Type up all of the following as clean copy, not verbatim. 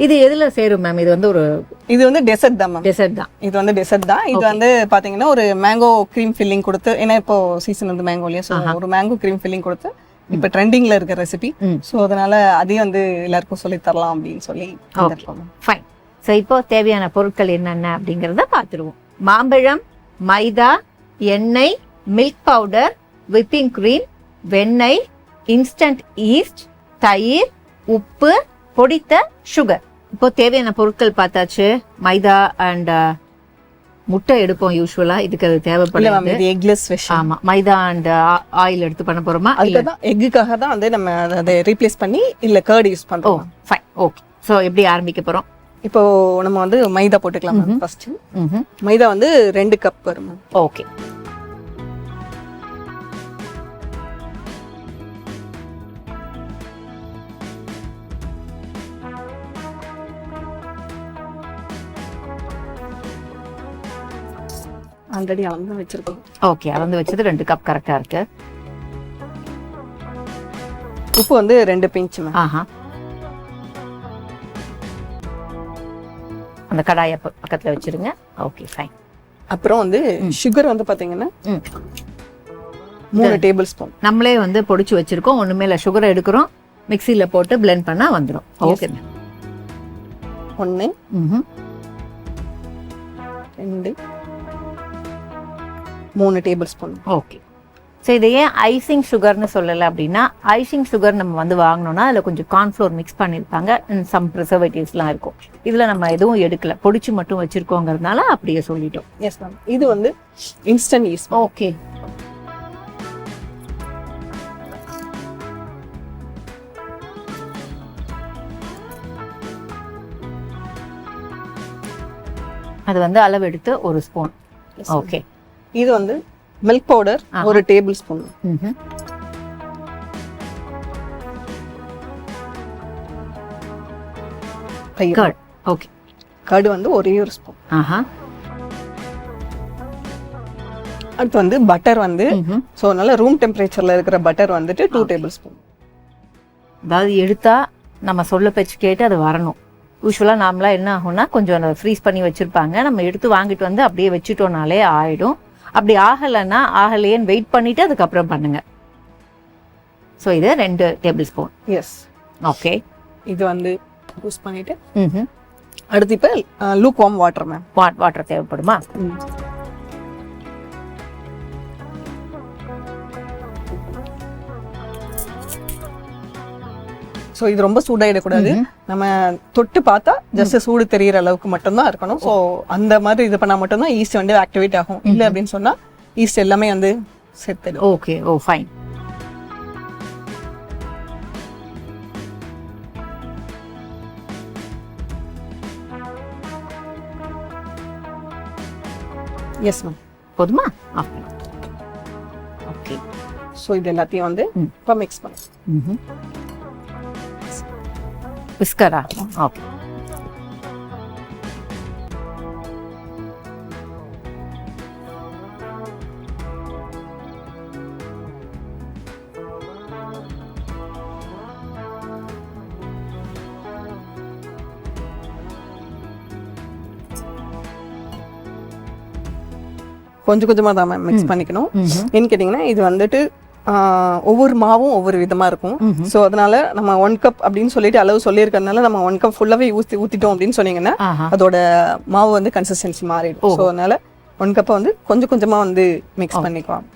இது எதுல சேரும் மேம்? இது வந்து ஒரு இது வந்து டெசர்ட் தான் மேம். டெசர்ட் தான். இது வந்து டெசர்ட் தான். இது வந்து பாத்தீங்கன்னா ஒரு மேங்கோ க்ரீம் ஃபில்லிங் கொடுத்து, ஏன்னா இப்போ சீசன் வந்து மேங்கோலயே, ஸோ ஒரு மேங்கோ க்ரீம் ஃபில்லிங் கொடுத்து இப்போ ட்ரெண்டிங்ல இருக்க ரெசிபி. ஸோ அதனால அதையும் வந்து எல்லாருக்கும் சொல்லி தரலாம் அப்படின்னு சொல்லி. ஃபைன். ஸோ இப்போ தேவையான பொருட்கள் என்னென்ன அப்படிங்கிறத பார்த்துருவோம். மாம்பழம், மைதா, எண்ணெய், மில்க் பவுடர், விப்பிங் கிரீம், வெண்ணெய், இன்ஸ்டன்ட் ஈஸ்ட், தயிர், உப்பு, பொடித்த சுகர். இப்போ தேவையான பொருட்கள் பார்த்தாச்சு. மைதா அண்ட் முட்டை எடுப்போம் யூஸ்வலா, இதுக்கு அது தேவைப்படுது. Eggless fish. ஆமா, மைதா அண்ட் ஆயில் எடுத்து பண்ண போறோமா? அதுதான் எக்குக்காக தான் வந்து நம்ம அதை ரீப்ளேஸ் பண்ணி இல்ல கர்ட் யூஸ் பண்றோம். Fine, okay. ஸோ எப்படி ஆரம்பிக்க போறோம்? இப்போ நம்ம வந்து மைதா போட்டுக்கலாம் மேம். ஃபர்ஸ்ட் மைதா வந்து 2 கப் வரும் மேம். ஓகே. ஆல்ரெடி அளந்து வச்சிருக்கோம். ஓகே, அளந்து வச்சது 2 கப் கரெக்டா இருக்கு. உப்பு வந்து 2 பிஞ்ச் மேம். ஆஹா. அந்த கடாயை பக்கத்துல வச்சிருங்க. Okay, fine. அப்புறம் வந்து சுகர் வந்து பாத்தீங்கன்னா 3 டேபிள் ஸ்பூன். நம்மளே வந்து பொடிச்சு வச்சிருக்கோம். ஒண்ணுமே இல்ல, சுகரை எடுக்கிறோம், மிக்ஸில போட்டு பிளெண்ட் பண்ணா வந்துடும். Okay. 1 2 3 table spoon. Okay. So இதை ஏன் ஐசிங் சுகர்னு சொல்லலை அப்படின்னா, ஐசிங் சுகர் நம்ம வந்து வாங்கினோம்னா அதில் கொஞ்சம் கார்ன்ஃப்ளோர் மிக்ஸ் பண்ணியிருப்பாங்க, சம் ப்ரிசர்வேட்டிவ்ஸ்லாம் இருக்கும். இதில் நம்ம எதுவும் எடுக்கல, பொடிச்சு மட்டும் வச்சிருக்கோங்கிறதுனால அப்படியே சொல்லிட்டோம். Yes ma'am. இது வந்து இன்ஸ்டன்ட் ஈஸ்ட். ஓகே. அது வந்து அளவு எடுத்து 1 ஸ்பூன். ஓகே. இது வந்து milk powder 1 tablespoon. Curd. Okay. Curd வந்து ஒரே 1 ஸ்பூன். ஆஹா. அடுத்து வந்து பட்டர் வந்து, ஸோ நல்ல ரூம் டெம்பரேச்சர்ல இருக்கிற பட்டர் வந்துட்டு 2 டேபிள் ஸ்பூன். அதாவது எடுத்தா நம்ம சொல்ல பேச்சு கேட்டு அது வரணும். யூஸ்வலாக நார்மலாக என்ன ஆகும்னா, கொஞ்சம் அதை ஃப்ரீஸ் பண்ணி வச்சுருப்பாங்க, நம்ம எடுத்து வாங்கிட்டு வந்து அப்படியே வச்சுட்டோம்னாலே ஆகிடும். அப்படி ஆகலைன்னா ஆகலையேன்னு வெயிட் பண்ணிவிட்டு அதுக்கப்புறம் பண்ணுங்க. ஸோ இது 2 டேபிள் ஸ்பூன். எஸ். ஓகே. இது வந்து யூஸ் பண்ணிவிட்டு அடுத்து இப்போ lukewarm water ma'am. Water தேவைப்படுமா? ஸோ இது ரொம்ப சூடாயிடக்கூடாது. நம்ம தொட்டு பார்த்தா ஜஸ்ட் சூடு தெரிகிற அளவுக்கு மட்டும்தான் இருக்கணும். ஸோ அந்த மாதிரி இது பண்ணால் மட்டும்தான் ஈஸ்ட் வந்து ஆக்டிவேட் ஆகும். இல்லை அப்படின்னு சொன்னால் ஈஸ்ட் எல்லாமே வந்து செத்துடும். ஓகே. ஓ, ஃபைன். Yes ma'am. போதுமா? ஓகே. ஸோ இது எல்லாத்தையும் வந்து இப்போ மிக்ஸ் பண்ணும். விஸ்கரா? ஓகே. கொஞ்சம் கொஞ்சமாக தான் மேம் மிக்ஸ் பண்ணிக்கணும். ஏன்னு கேட்டிங்கன்னா இது வந்துட்டு ஒவ்வொரு மாவும் ஒவ்வொரு விதமாக இருக்கும். ஸோ அதனால நம்ம 1 கப் அப்படின்னு சொல்லிட்டு அளவு சொல்லியிருக்கிறதுனால நம்ம 1 கப் ஃபுல்லாகவே ஊற்றிட்டோம் அப்படின்னு சொன்னீங்கன்னா அதோட மாவு வந்து கன்சிஸ்டன்சி மாறிடும். ஸோ அதனால 1 கப்பை வந்து கொஞ்சம் கொஞ்சமாக வந்து மிக்ஸ் பண்ணிக்கலாம்.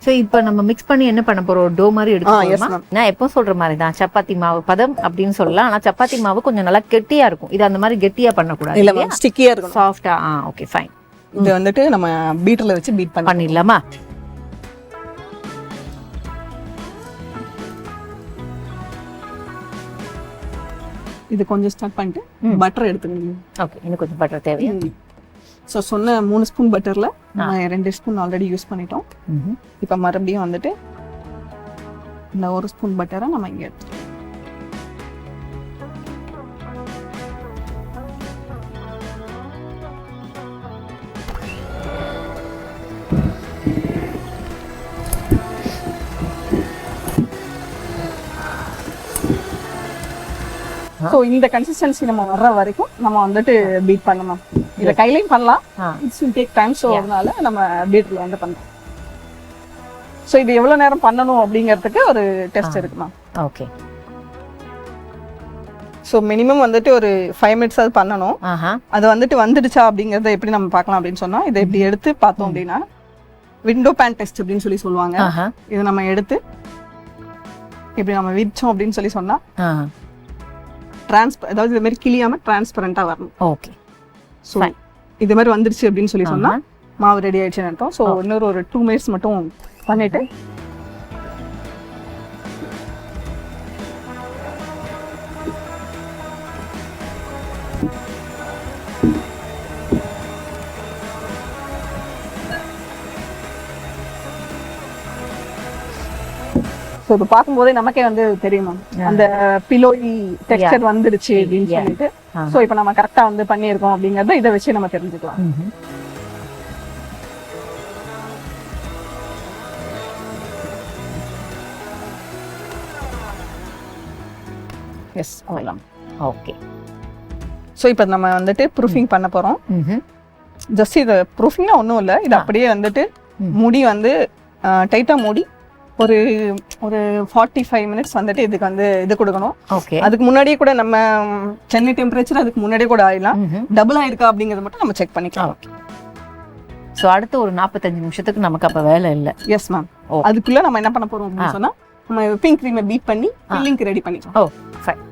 ஸோ இப்போ நம்ம மிக்ஸ் பண்ணி என்ன பண்ண போறோம்? டோ மாதிரி எடுத்துக்கோமா? நான் எப்போ சொல்ற மாதிரி தான் சப்பாத்தி மாவு பதம் அப்படின்னு சொல்லலாம். ஆனால் சப்பாத்தி மாவு கொஞ்சம் நல்லா கெட்டியா இருக்கும். இது அந்த மாதிரி கெட்டியா பண்ணக்கூடாது. இல்லை மேம், ஸ்டிக்கியா இருக்கும், சாஃப்டா. Okay, fine. இது வந்துட்டு நம்ம பீட்டர்ல வச்சு பீட் பண்ணிடலாமா? இது கொஞ்சம் ஸ்டார்ட் பண்ணிட்டு பட்டர் எடுத்துக்கணும். ஓகே, இன்னும் கொஞ்சம் பட்டர் தேவையா? ஸோ சொன்ன 3 ஸ்பூன் பட்டர்ல நம்ம 2 ஸ்பூன் ஆல்ரெடி யூஸ் பண்ணிட்டோம். இப்போ மறுபடியும் வந்துட்டு இந்த 1 ஸ்பூன் பட்டரை நம்ம இங்கே எடுத்துக்கலாம். ஸோ இந்த கன்சிஸ்டன்சி நம்ம வர்ற வரைக்கும் நம்ம வந்துட்டு பீட் பண்ணணும். இதை கையிலையும் பண்ணலாம், it's will take time. So அதனால நம்ம பீட்ல வந்து பண்ணலாம். ஸோ இது எவ்வளவு நேரம் பண்ணணும் அப்படிங்கிறதுக்கு ஒரு டெஸ்ட் இருக்குமா? ஓகே. ஸோ மினிமம் வந்துட்டு ஒரு 5 minutes அது பண்ணணும். அது வந்துட்டு வந்துடுச்சா அப்படிங்கறத எப்படி நம்ம பார்க்கலாம் அப்படின்னு சொன்னா, இதை இப்படி எடுத்து பார்த்தோம் அப்படின்னா விண்டோ பேன் டெஸ்ட் அப்படின்னு சொல்லி சொல்லுவாங்க. இதை நம்ம எடுத்து இப்படி நம்ம விரிச்சோம் அப்படின்னு சொல்லி சொன்னா அதாவது இது மாதிரி கிளியாம டிரான்ஸ்பரண்டா வரணும். ஓகே. ஸோ இது மாதிரி வந்துருச்சு அப்படின்னு சொல்லி சொன்னா மாவு ரெடி ஆயிடுச்சுன்னு அர்த்தம். ஸோ இன்னொரு ஒரு 2 minutes மட்டும் பண்ணிட்டு ஸோ இப்போ பார்க்கும்போதே நமக்கே வந்து தெரியுமா அந்த பிலோயி டெக்ஸ்சர் வந்துடுச்சு அப்படின்னு சொல்லிட்டு. ஸோ இப்போ நம்ம கரெக்டாக வந்து பண்ணியிருக்கோம் அப்படிங்கறத இதை வச்சு நம்ம தெரிஞ்சுக்கலாம். எஸ் அவ்வளோதான். ஓகே. ஸோ இப்போ நம்ம வந்துட்டு ப்ரூஃபிங் பண்ண போகிறோம். ஜஸ்ட் இது ப்ரூஃபிங்னா ஒன்றும் இல்லை, இது அப்படியே வந்துட்டு மூடி வந்து டைட்டாக மூடி ஒரு 45 minutes வந்துட்டு இதுக்கு வந்து இது கொடுக்கணும். அதுக்கு முன்னாடியே கூட நம்ம சென்னை டெம்பரேச்சர் அதுக்கு முன்னாடியே கூட ஆயிடலாம். டபுள் ஆயிருக்கா அப்படிங்கறத மட்டும் நம்ம செக் பண்ணிக்கலாம். ஸோ அடுத்து ஒரு 45 நிமிஷத்துக்கு நமக்கு அப்போ வேலை இல்லை. Yes ma'am. அதுக்குள்ள நம்ம என்ன பண்ண போறோம் அப்படின்னு சொன்னா, நம்ம விப்பிங் க்ரீமை பீட் பண்ணி ஃபில்லிங்க்கு ரெடி பண்ணிக்கலாம். ஓ ஃபைன்.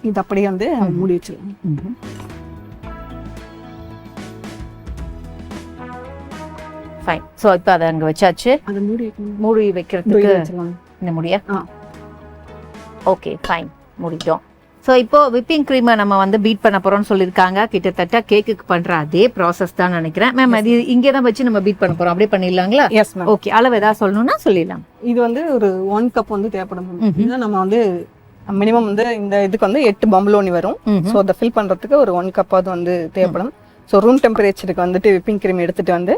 இது அப்படியே வந்து மூடி வச்சிருவோம். ஃபைன். ஸோ இப்போ அதை அங்கே வச்சாச்சு. அதை மூடி வைக்கிறதுக்கு இந்த முடியா? ஓகே ஃபைன், முடிட்டோம். ஸோ இப்போ விப்பிங் க்ரீமை நம்ம வந்து பீட் பண்ண போறோம்னு சொல்லியிருக்காங்க. கிட்டத்தட்ட கேக்குக்கு பண்ற அதே ப்ராசஸ் தான் நினைக்கிறேன் மேம். அது இங்கே தான் வச்சு நம்ம பீட் பண்ண போறோம், அப்படியே பண்ணிடலாங்களா? S ma'am. ஓகே. அளவு ஏதாவது சொல்லணும்னா சொல்லிடலாம். இது வந்து ஒரு 1 cup வந்து தேவைப்படும். இதுதான் நம்ம வந்து மினிமம் வந்து இந்த இதுக்கு வந்து 8 பம்புலோனி வரும். ஸோ அதை ஃபில் பண்றதுக்கு ஒரு 1 cup அது வந்து தேவைப்படும். ஸோ ரூம் டெம்பரேச்சருக்கு வந்துட்டு விப்பிங் க்ரீம் எடுத்துட்டு வந்து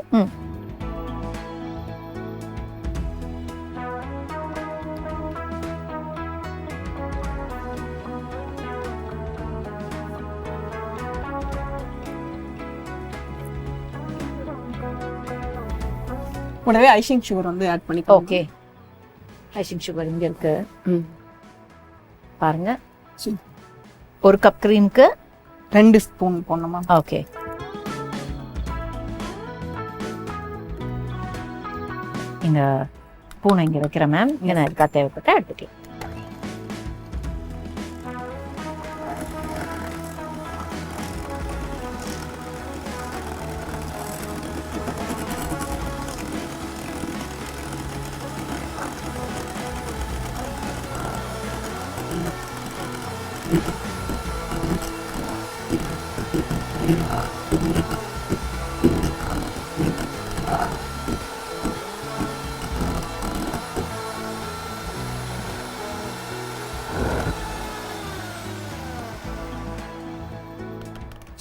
கூடவே ஐசிங் சுகர் வந்து ஆட் பண்ணிக்கலாம். ஓகே. ஐசிங் சுகர் இங்க இருக்கு பாருங்க. 1 cup க்ரீம்க்கு 2 ஸ்பூன் போடணுமா? ஓகே. இந்த ஸ்பூனை இங்க வைக்கிறேன் மேம். ஏன்னா இருக்கா தேவைப்பட்ட எடுத்துக்கலாம்.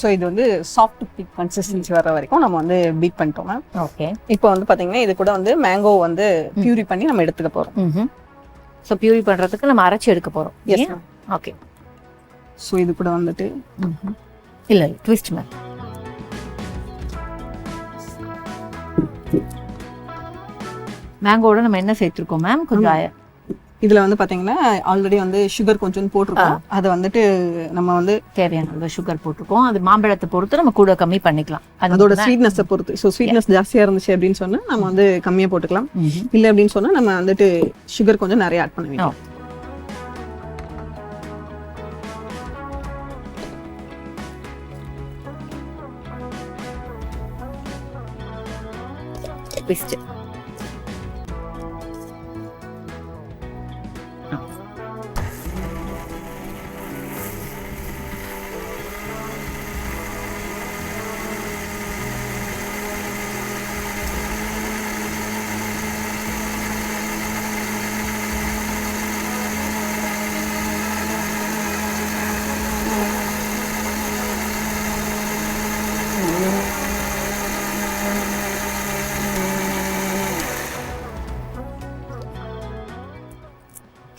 ஸோ இது வந்து சாஃப்ட் பீக் கன்சிஸ்டன்சி வர வரைக்கும் நம்ம வந்து பீட் பண்ணிட்டோம் மேம். ஓகே. இப்போ வந்து பார்த்தீங்கன்னா இது கூட வந்து மேங்கோ வந்து பியூரி பண்ணி நம்ம எடுத்துக்க போகிறோம். ஸோ பியூரி பண்ணுறதுக்கு நம்ம அரைச்சி எடுக்க போகிறோம். S ma'am. ஓகே. ஸோ இது கூட வந்துட்டு இல்லை ட்விஸ்ட் மேம். மேங்கோட நம்ம என்ன சேர்த்துருக்கோம் மேம்? கொஞ்சம் இதுல வந்து பாத்தீங்கன்னா ஆல்ரெடி வந்து சுகர் கொஞ்சம் போட்டிருக்கோம். அதை வந்துட்டு நம்ம வந்து தேவையான சுகர் போட்டிருக்கோம். அது மாம்பழத்தை பொறுத்து நம்ம கூட கம்மி பண்ணிக்கலாம், அதோட ஸ்வீட்னஸ் பொறுத்து. ஸோ ஸ்வீட்னஸ் ஜாஸ்தியா இருந்துச்சு அப்படின்னு சொன்னா நம்ம வந்து கம்மியா போட்டுக்கலாம். இல்லை அப்படின்னு சொன்னா நம்ம வந்துட்டு சுகர் கொஞ்சம் நிறைய ஆட் பண்ணுவீங்க. ட்விஸ்ட்.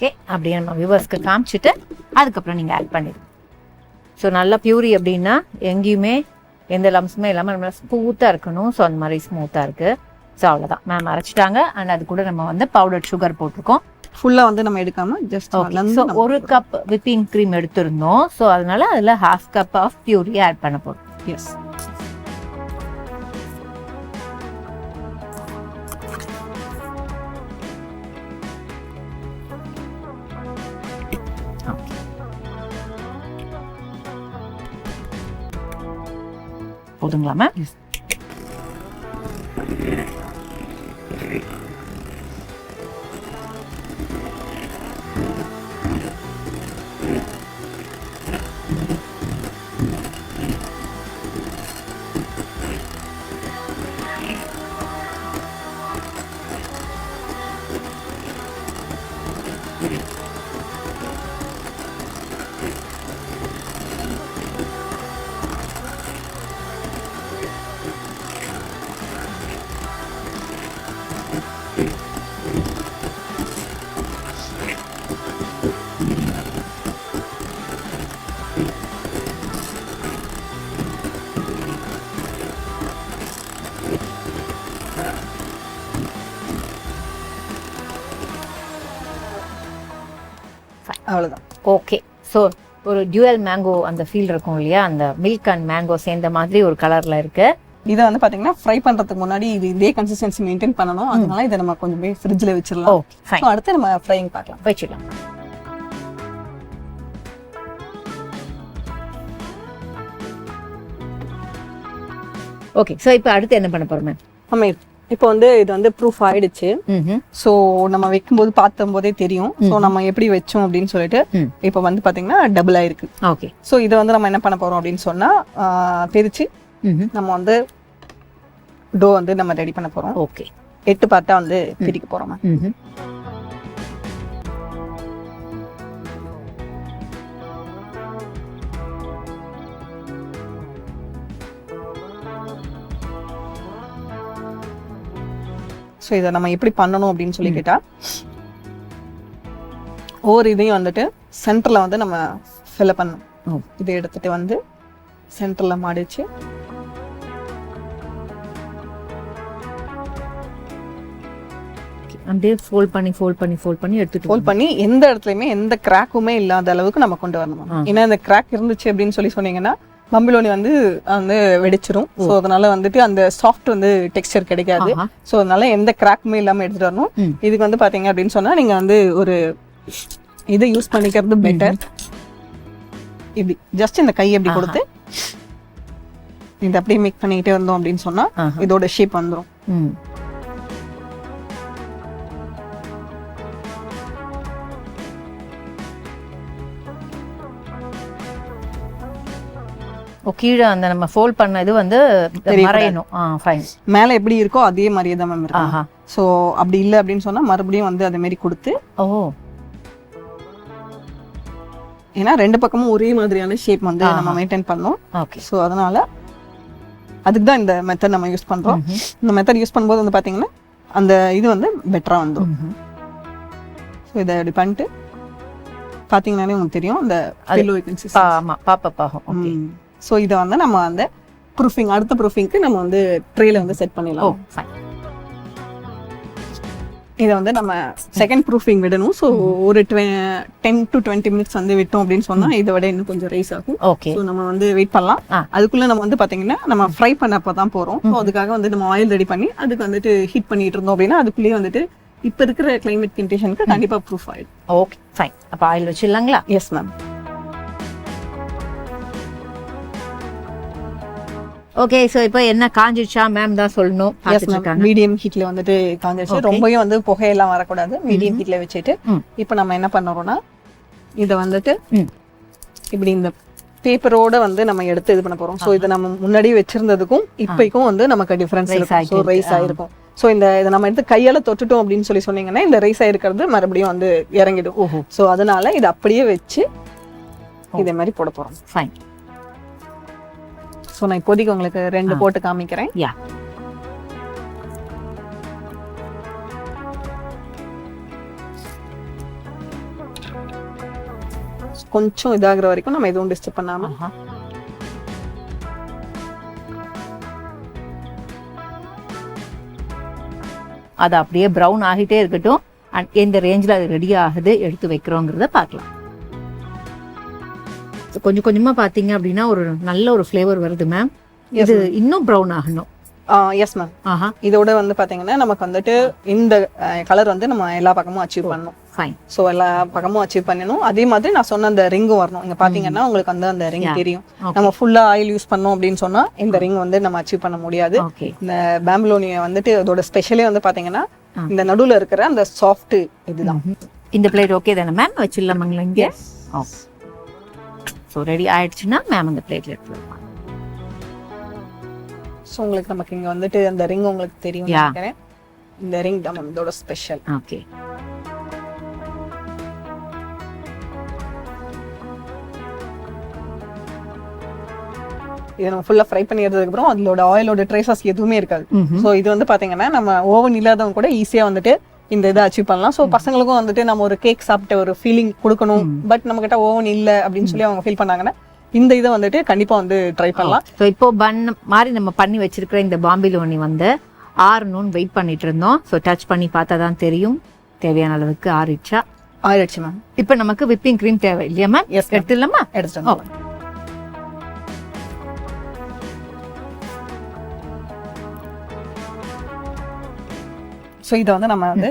ஓகே. அப்படியே நம்ம வியூவர்ஸ்க்கு காமிச்சிட்டு அதுக்கப்புறம் நீங்கள் ஆட் பண்ணிடுங்க. ஸோ நல்லா பியூரி அப்படின்னா எங்கேயுமே எந்த லம்ஸுமே இல்லாமல் நம்ம ஸ்மூத்தாக இருக்கணும். ஸோ அந்த மாதிரி ஸ்மூத்தாக இருக்குது. ஸோ அவ்வளோதான் மேம் அரைச்சிட்டாங்க. அண்ட் அது கூட நம்ம வந்து பவுடர் சுகர் போட்டிருக்கோம். ஃபுல்லா வந்து நம்ம எடுக்காம just so 1 cup whipping cream எடுத்திருந்தோம். ஸோ அதனால அதில் 1/2 கப் ஆஃப் பியூரி ஆட் பண்ண போகிறோம். எஸ். போதுங்களா மேம்? அவ்வளவுதான். ஓகே. ஸோ ஒரு டியூவல் மேங்கோ அந்த ஃபீல் இருக்கும் இல்லையா, அந்த மில்க் அண்ட் மேங்கோ சேர்ந்த மாதிரி ஒரு கலர்ல இருக்கு. இதை வந்து பாத்தீங்கன்னா ஃப்ரை பண்றதுக்கு முன்னாடி இது இதே கன்சிஸ்டன்சி மெயின்டைன் பண்ணணும். அதனால இதை நம்ம கொஞ்சம் போய் ஃப்ரிட்ஜ்ல வச்சிடலாம். Okay fine. So, அடுத்து நம்ம ஃப்ரைங் பார்க்கலாம். வச்சிடலாம். ஓகே. ஸோ இப்போ அடுத்து என்ன பண்ண போறோம் மேம்? ஆமா, இப்போ வந்து இது வந்து ப்ரூஃப் ஆயிடுச்சு. ஸோ நம்ம வைக்கும்போது பார்த்தம்போதே தெரியும். ஸோ நம்ம எப்படி வச்சோம் அப்படின்னு சொல்லிட்டு இப்போ வந்து பாத்தீங்கன்னா டபுள் ஆயிருக்கு. ஓகே. ஸோ இதை வந்து நம்ம என்ன பண்ண போறோம் அப்படின்னு சொன்னா பிரிச்சு நம்ம வந்து டோ வந்து நம்ம ரெடி பண்ண போறோம். ஓகே. 8 பார்ட்டா வந்து பிரிக்க போறோம். ஸோ இதை நம்ம எப்படி பண்ணணும் அப்படின்னு சொல்லி கேட்டா, ஒவ்வொரு இதையும் வந்துட்டு சென்டர்ல வந்து நம்ம ஃபில் பண்ணணும். இதை எடுத்துட்டு வந்து சென்டர்ல மடிச்சு அப்படியே ஃபோல்ட் பண்ணி எடுத்துட்டு ஃபோல்ட் பண்ணி எந்த இடத்துலயுமே எந்த கிராக்குமே இல்லாத அளவுக்கு நம்ம கொண்டு வரணும். ஏன்னா இந்த கிராக் இருந்துச்சு அப்படின்னு சொன்னீங்கன்னா மம்பிலோனி வந்து வெடிச்சிரும். ஸோ அதனால வந்துட்டு அந்த சாஃப்ட் வந்து டெக்ஸ்டர் கிடைக்காது. ஸோ அதனால எந்த கிராக்குமே இல்லாம எடுத்துட்டு வரணும். இதுக்கு வந்து பாத்தீங்க அப்படின்னு சொன்னா நீங்க வந்து ஒரு இதை யூஸ் பண்ணிக்கிறது பெட்டர். இப்படி ஜஸ்ட் இந்த கை அப்படி கொடுத்து இது அப்படியே மேக் பண்ணிக்கிட்டே வந்தோம் அப்படின்னு சொன்னா இதோட ஷேப் வந்துடும். கீழே அந்த நம்ம ஃபோல்ட் பண்ண இது வந்து மறையணும். ஃபைன். மேல எப்படி இருக்கோ அதே மாதிரியே தான் மேம் இருக்கும். சோ அப்படி இல்ல அப்படின்னு சொன்னா மறுபடியும் வந்து அதே மாதிரி கொடுத்து, ஏன்னா 2 பக்கமும் ஒரே மாதிரியான ஷேப் வந்து நம்ம மெயின்டைன் பண்ணோம். சோ அதனால அதுக்கு தான் இந்த மெத்தட் நம்ம யூஸ் பண்றோம். இந்த மெத்தட் யூஸ் பண்ணும்போது வந்து பாத்தீங்கன்னா அந்த இது வந்து பெட்டரா வந்துடும். ஸோ இதை இப்படி பண்ணிட்டு பாத்தீங்கன்னாலே உங்களுக்கு தெரியும் அந்த பாப்பாகும். ஸோ இதை வந்து நம்ம அந்த ப்ரூஃபிங் அடுத்த ப்ரூஃபிங்க்கு நம்ம வந்து ட்ரேல வந்து செட் பண்ணிடலாம். இதை வந்து நம்ம செகண்ட் ப்ரூஃபிங் விடணும். ஸோ ஒரு 10 to 20 மினிட்ஸ் வந்து விட்டோம் அப்படின்னு சொன்னா இதை விட இன்னும் கொஞ்சம் ரைஸ் ஆகும். ஸோ நம்ம வந்து வெயிட் பண்ணலாம். அதுக்குள்ள நம்ம வந்து பாத்தீங்கன்னா நம்ம ஃப்ரை பண்ணப்போ தான் போறோம். ஸோ அதுக்காக வந்து நம்ம ஆயில் ரெடி பண்ணி அதுக்கு வந்துட்டு ஹீட் பண்ணிட்டு இருந்தோம் அப்படின்னா அதுக்குள்ளேயே வந்துட்டு இப்ப இருக்கிற கிளைமேட் கண்டிஷனுக்கு கண்டிப்பா ப்ரூஃப் ஆயிடும். Okay fine. அப்ப ஆயில் வச்சிடலாங்களா? Yes ma'am. ஓகே. சோ இப்போ என்ன காஞ்சிடுச்சா மேம் தான் சொல்லணும். மீடியம் ஹீட்ல வந்துட்டு காஞ்சிடுச்சு. ரொம்பவும் வந்து புகையெல்லாம் வரக்கூடாது. மீடியம் ஹீட்ல வச்சுட்டு இப்போ நம்ம என்ன பண்றோம்னா இதை வந்துட்டு இப்படி இந்த பேப்பரோட வந்து நம்ம எடுத்து இது பண்ண போறோம். ஸோ இதை நம்ம முன்னாடி வச்சிருந்ததுக்கும் இப்பைக்கும் வந்து நமக்கு டிஃபரன்ஸ் இருக்கும். ஸோ ரைஸ் ஆயிருக்கும். ஸோ இதை நம்ம எடுத்து கையால தொட்டுட்டோம் அப்படின்னு சொன்னீங்கன்னா இந்த ரைஸ் ஆயிருக்கிறது மறுபடியும் வந்து இறங்கிடும். ஸோ அதனால இதை அப்படியே வச்சு இதே மாதிரி போட போறோம். ஃபைன். ஸோ நான் இப்போதைக்கு உங்களுக்கு 2 போட்டு காமிக்கிறேன். யா. கொஞ்சம் இதாகிற வரைக்கும் நம்ம எதுவும் டிஸ்டர்ப் பண்ணாம அது அப்படியே ப்ரௌன் ஆகிட்டே இருக்கட்டும். எந்த ரேஞ்சில் அது ரெடி ஆகுது எடுத்து வைக்கிறோங்கிறத பார்க்கலாம். கொஞ்சம் கொஞ்சமா பாத்தீங்க அப்படின்னா ஒரு நல்ல ஒரு ஃப்ளேவர் வருது மேம். இது இன்னும் ப்ரௌன் ஆகணும். Yes ma'am. இதோட வந்து பாத்தீங்கன்னா நமக்கு வந்துட்டு இந்த கலர் வந்து நம்ம எல்லா பக்கமும் அச்சீவ் பண்ணணும். ஃபைன். ஸோ எல்லா பக்கமும் அச்சீவ் பண்ணணும். அதே மாதிரி நான் சொன்ன அந்த ரிங்கும் வரணும். இங்க பாத்தீங்கன்னா உங்களுக்கு வந்து அந்த ரிங் தெரியும். நம்ம ஃபுல்லா ஆயில் யூஸ் பண்ணோம் அப்படின்னு சொன்னா இந்த ரிங் வந்து நம்ம அச்சீவ் பண்ண முடியாது. இந்த பாம்பிலோனிய வந்துட்டு அதோட ஸ்பெஷலே வந்து பாத்தீங்கன்னா இந்த நடுவுல இருக்கிற அந்த சாஃப்ட் இதுதான். இந்த பிளேட் ஓகே தானே மேம்? வச்சிடலாமாங்களா இங்க? ஓகே. ஸோ ரெடி ஆயிடுச்சுன்னா மேம் அந்த பிளேட்ல எடுத்துக்கலாம். ஸோ உங்களுக்கு நமக்கு இங்க வந்துட்டு அந்த ரிங் உங்களுக்கு தெரியும் நினைக்கிறேன். இந்த ரிங் தான் மேம் இதோட ஸ்பெஷல். ஓகே. இதை நம்ம ஃபுல்லா ஃப்ரை பண்ணி எடுத்ததுக்கு அப்புறம் அதோட ஆயிலோட ட்ரேசஸ் எதுவுமே இருக்காது. ஸோ இது வந்து பாத்தீங்கன்னா நம்ம ஓவன் இல்லாதவங்க கூட ஈஸியா வந்துட்டு இந்த இதை அச்சீவ் பண்ணலாம். ஸோ பசங்களுக்கும் வந்துட்டு நம்ம ஒரு கேக் சாப்பிட்ட ஒரு ஃபீலிங் கொடுக்கணும், பட் நம்ம கிட்ட ஓவன் இல்லை அப்படின்னு சொல்லி அவங்க ஃபீல் பண்ணாங்கன்னா இந்த இதை வந்துட்டு கண்டிப்பா வந்து ட்ரை பண்ணலாம். ஸோ இப்போ பன் மாதிரி நம்ம பண்ணி வச்சிருக்கிற இந்த பாம்பிலோனி வந்து ஆறணும்னு வெயிட் பண்ணிட்டு இருந்தோம். ஸோ டச் பண்ணி பார்த்தா தான் தெரியும் தேவையான அளவுக்கு ஆயிடுச்சு மேம். இப்போ நமக்கு விப்பிங் க்ரீம் தேவை இல்லையா மேம்? எடுத்துடலாமா? எடுத்துட்டோம். ஸோ இதை வந்து நம்ம வந்து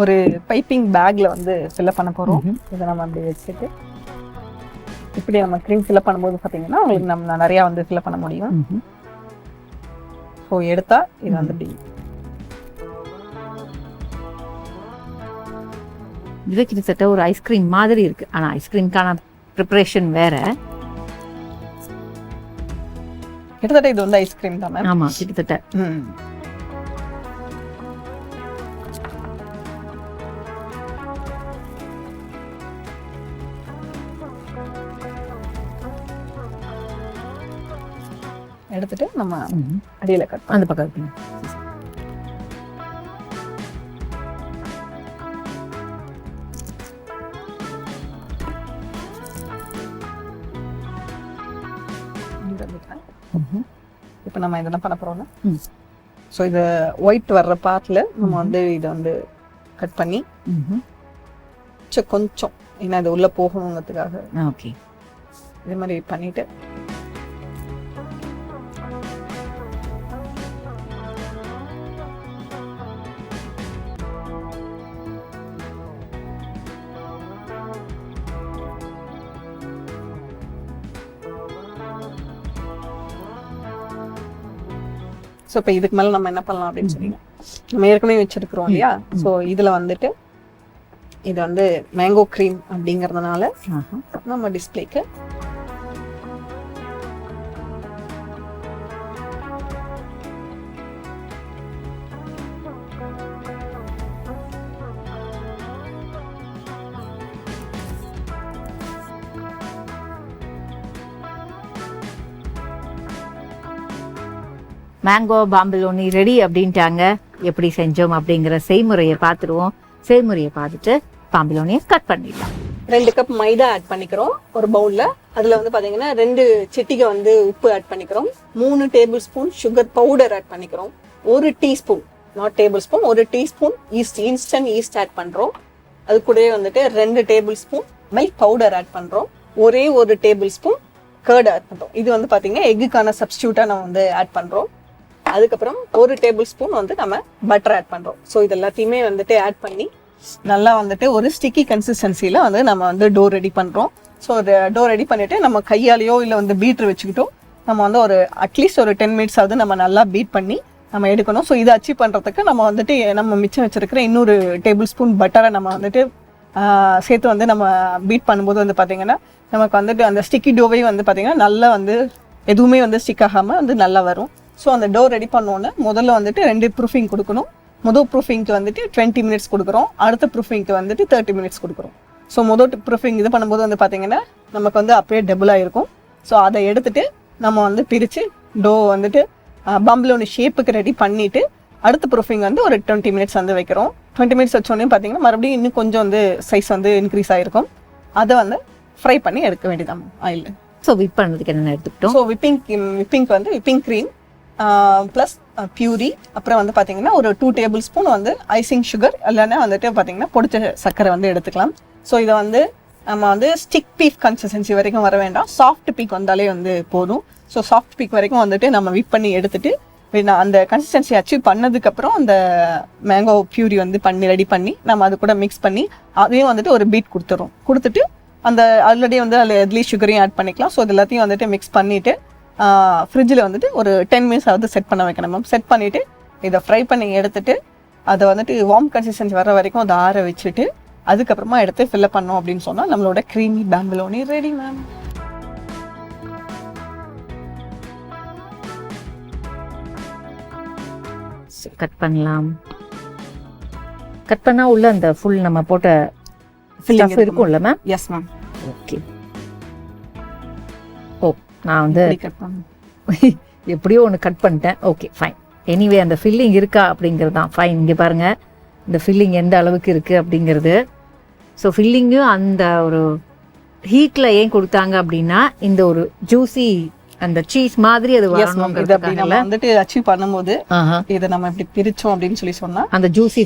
ஒரு பைப்பிங் பேக்ல வந்து ஃபில்அப் பண்ண போறோம். இதை நம்ம அப்படி வச்சுட்டு இப்படி நம்ம க்ரீம் ஃபில்அப் பண்ணும்போது பார்த்தீங்கன்னா உங்களுக்கு நம்ம நிறையா வந்து ஃபில்அப் பண்ண முடியும். ஸோ எடுத்தா இது வந்து இப்படி இது கிட்டத்தட்ட ஒரு ஐஸ்கிரீம் மாதிரி இருக்கு. ஆனா ஐஸ்கிரீம்கான ப்ரிப்பரேஷன் வேற. கிட்டத்தட்ட இது வந்து ஐஸ்கிரீம் தான் மேம். ஆமா கிட்டத்தட்ட. எடுத்துட்டு நம்ம அடியில கட் அந்த பக்கம் இருக்கு. இப்போ நம்ம இதெல்லாம் பண்ண போறோம்னா ஸோ இது ஒயிட் வர்ற பார்ட்ல நம்ம வந்து இதை வந்து கட் பண்ணி கொஞ்சம் ஏன்னா இது உள்ள போகணுங்கிறதுக்காக ஓகே இதே மாதிரி பண்ணிட்டு ஸோ இப்போ இதுக்கு மேலே நம்ம என்ன பண்ணலாம் அப்படின்னு சொன்னீங்க, நம்ம ஏற்கனவே வச்சிருக்கிறோம் இல்லையா. ஸோ இதில் வந்துட்டு இது வந்து மேங்கோ க்ரீம் அப்படிங்கிறதுனால நம்ம டிஸ்பிளேக்கு மேங்கோ பாம்பிலோனி ரெடி அப்படின்ட்டாங்க. எப்படி செஞ்சோம் அப்படிங்கிற செய்முறையை பார்த்துருவோம். செய்முறையை பார்த்துட்டு பாம்பிலோனியை கட் பண்ணிடலாம். 2 கப் மைதா ஆட் பண்ணிக்கிறோம் ஒரு பவுல்ல. அதுல வந்து பாத்தீங்கன்னா 2 சிட்டிகை வந்து உப்பு ஆட் பண்ணிக்கிறோம். 3 tablespoon sugar powder add பண்ணிக்கிறோம். 1 teaspoon not tablespoon 1 teaspoon yeast instant yeast add பண்றோம். அது கூடவே வந்துட்டு 2 tablespoon milk powder add பண்றோம். ஒரே 1 டேபிள் ஸ்பூன் கர்ட் ஆட் பண்றோம். இது வந்து பாத்தீங்கன்னா எக்குக்கான சப்ஸ்டியூட்டா நம்ம வந்து ஆட் பண்றோம். அதுக்கப்புறம் 1 டேபிள் ஸ்பூன் வந்து நம்ம பட்டர் ஆட் பண்றோம். ஸோ இது எல்லாத்தையுமே வந்துட்டு ஆட் பண்ணி நல்லா வந்துட்டு ஒரு ஸ்டிக்கி கன்சிஸ்டன்சில வந்து நம்ம வந்து டோ ரெடி பண்றோம். ஸோ டோ ரெடி பண்ணிட்டு நம்ம கையாலேயோ இல்லை வந்து பீட்ரு வச்சுக்கிட்டோம் நம்ம வந்து ஒரு அட்லீஸ்ட் ஒரு 10 மினிட்ஸ் ஆகுது நம்ம நல்லா பீட் பண்ணி நம்ம எடுக்கணும். ஸோ இதை அச்சீவ் பண்றதுக்கு நம்ம வந்துட்டு நம்ம மிச்சம் வச்சிருக்கிற இன்னொரு டேபிள் ஸ்பூன் பட்டரை நம்ம வந்துட்டு சேர்த்து வந்து நம்ம பீட் பண்ணும்போது வந்து பார்த்தீங்கன்னா நமக்கு வந்துட்டு அந்த ஸ்டிக்கி டோவே வந்து பார்த்தீங்கன்னா நல்லா வந்து எதுவுமே வந்து ஸ்டிக் ஆகாமல் வந்து நல்லா வரும். ஸோ அந்த டோ ரெடி பண்ணோன்னே முதல்ல வந்துட்டு 2 ப்ரூஃபிங் கொடுக்கணும். முதல் ப்ரூஃபிங்க்கு வந்துட்டு 20 மினிட்ஸ் கொடுக்குறோம். அடுத்த ப்ரூஃபிங்க்கு வந்துட்டு 30 மினிட்ஸ் கொடுக்குறோம். ஸோ முதல் ப்ரூஃபிங் இது பண்ணும்போது வந்து பார்த்தீங்கன்னா நமக்கு வந்து அப்படியே டபுளாக இருக்கும். ஸோ அதை எடுத்துட்டு நம்ம வந்து பிரித்து டோ வந்துட்டு பாம்பிலோனி ஷேப்புக்கு ரெடி பண்ணிவிட்டு அடுத்த ப்ரூஃபிங் வந்து ஒரு 20 மினிட்ஸ் வந்து வைக்கிறோம். 20 மினிட்ஸ் வச்சோடனே பார்த்தீங்கன்னா மறுபடியும் இன்னும் கொஞ்சம் வந்து சைஸ் வந்து இன்க்ரீஸ் ஆகிருக்கும். அதை வந்து ஃப்ரை பண்ணி எடுக்க வேண்டியதான் ஆயில். ஸோ விப் பண்ணதுக்கு என்னென்ன எடுத்துக்கிட்டோம்? ஸோ விப்பிங்க்கு வந்து விப்பிங் க்ரீம் ப்ளஸ் பியூரி, அப்புறம் வந்து பார்த்தீங்கன்னா ஒரு 2 டேபிள் ஸ்பூன் வந்து ஐசிங் சுகர், இல்லைன்னா வந்துட்டு பார்த்தீங்கன்னா பொடிச்ச சர்க்கரை வந்து எடுத்துக்கலாம். ஸோ இதை வந்து நம்ம வந்து ஸ்டிக் பீக் கன்சிஸ்டன்சி வரைக்கும் வர வேண்டாம், சாஃப்ட் பீக் வந்தாலே வந்து போதும். ஸோ சாஃப்ட் பீக் வரைக்கும் வந்துட்டு நம்ம விப் பண்ணி எடுத்துட்டு அந்த கன்சிஸ்டன்சி அச்சீவ் பண்ணதுக்கப்புறம் அந்த மேங்கோ பியூரி வந்து ரெடி பண்ணி நம்ம அது கூட மிக்ஸ் பண்ணி அதையும் வந்துட்டு ஒரு பீட் கொடுத்துட்டு அந்த ஆல்ரெடி வந்து அதில் எதுலேயும் சுகரையும் ஆட் பண்ணிக்கலாம். ஸோ இது எல்லாத்தையும் வந்துட்டு மிக்ஸ் பண்ணிவிட்டு ஃப்ரிட்ஜில் வந்துட்டு ஒரு 10 மினிட்ஸ் ஆகுது செட் பண்ண வைக்கணும் மேம். செட் பண்ணிவிட்டு இதை ஃப்ரை பண்ணி எடுத்துட்டு அதை வந்துட்டு வார்ம் கன்சிஸ்டன்சி வர வரைக்கும் அதை ஆற வச்சுட்டு அதுக்கப்புறமா எடுத்து ஃபில்லப் பண்ணோம் அப்படின்னு சொன்னால் நம்மளோட க்ரீமி பேம்பலோனி ரெடி மேம். கட் பண்ணலாம். கட் பண்ணா உள்ள அந்த ஃபுல் நம்ம போட்ட Filling இருக்கும்ல மேம்? S ma'am. ஓகே. ஓ, நான் வந்து கட் பண்ணேன், எப்படியோ ஒன்று கட் பண்ணிட்டேன். Okay fine. எனிவே அந்த ஃபில்லிங் இருக்கா அப்படிங்கிறது தான் ஃபைன். இங்கே பாருங்க இந்த ஃபில்லிங் எந்த அளவுக்கு இருக்குது அப்படிங்கிறது. ஸோ ஃபில்லிங்கும் அந்த ஒரு ஹீட்டில் ஏன் கொடுத்தாங்க அப்படின்னா இந்த ஒரு ஜூசி அந்த சீஸ் மாதிரி அது நம்ம வந்துட்டு அச்சீவ் பண்ணும்போது இதை நம்ம இப்படி பிரிச்சோம் அப்படின்னு சொன்னா அந்த ஜூசி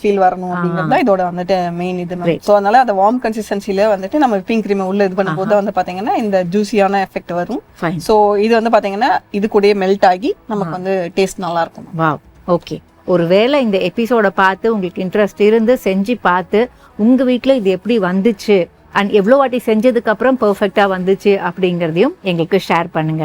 ஃபீல் வரணும் அப்படிங்கிறது இதோட வந்துட்டு மெயின் இது. ஸோ அதனால அந்த வார்ம் கன்சிஸ்டன்சில வந்துட்டு நம்ம விப்பிங் கிரீம் உள்ள இது பண்ணும்போது வந்து பாத்தீங்கன்னா இந்த ஜூசியான எஃபெக்ட் வரும். ஸோ இது வந்து பாத்தீங்கன்னா இது கூடயே மெல்ட் ஆகி நமக்கு வந்து டேஸ்ட் நல்லா இருக்கும். வாவ். ஓகே. ஒருவேளை இந்த எபிசோட பார்த்து உங்களுக்கு இன்ட்ரெஸ்ட் இருந்து செஞ்சு பார்த்து உங்க வீட்டில் இது எப்படி வந்துச்சு அண்ட் எவ்வளோ வாட்டி செஞ்சதுக்கு அப்புறம் பெர்ஃபெக்டாக வந்துச்சு அப்படிங்கிறதையும் எங்களுக்கு ஷேர் பண்ணுங்க.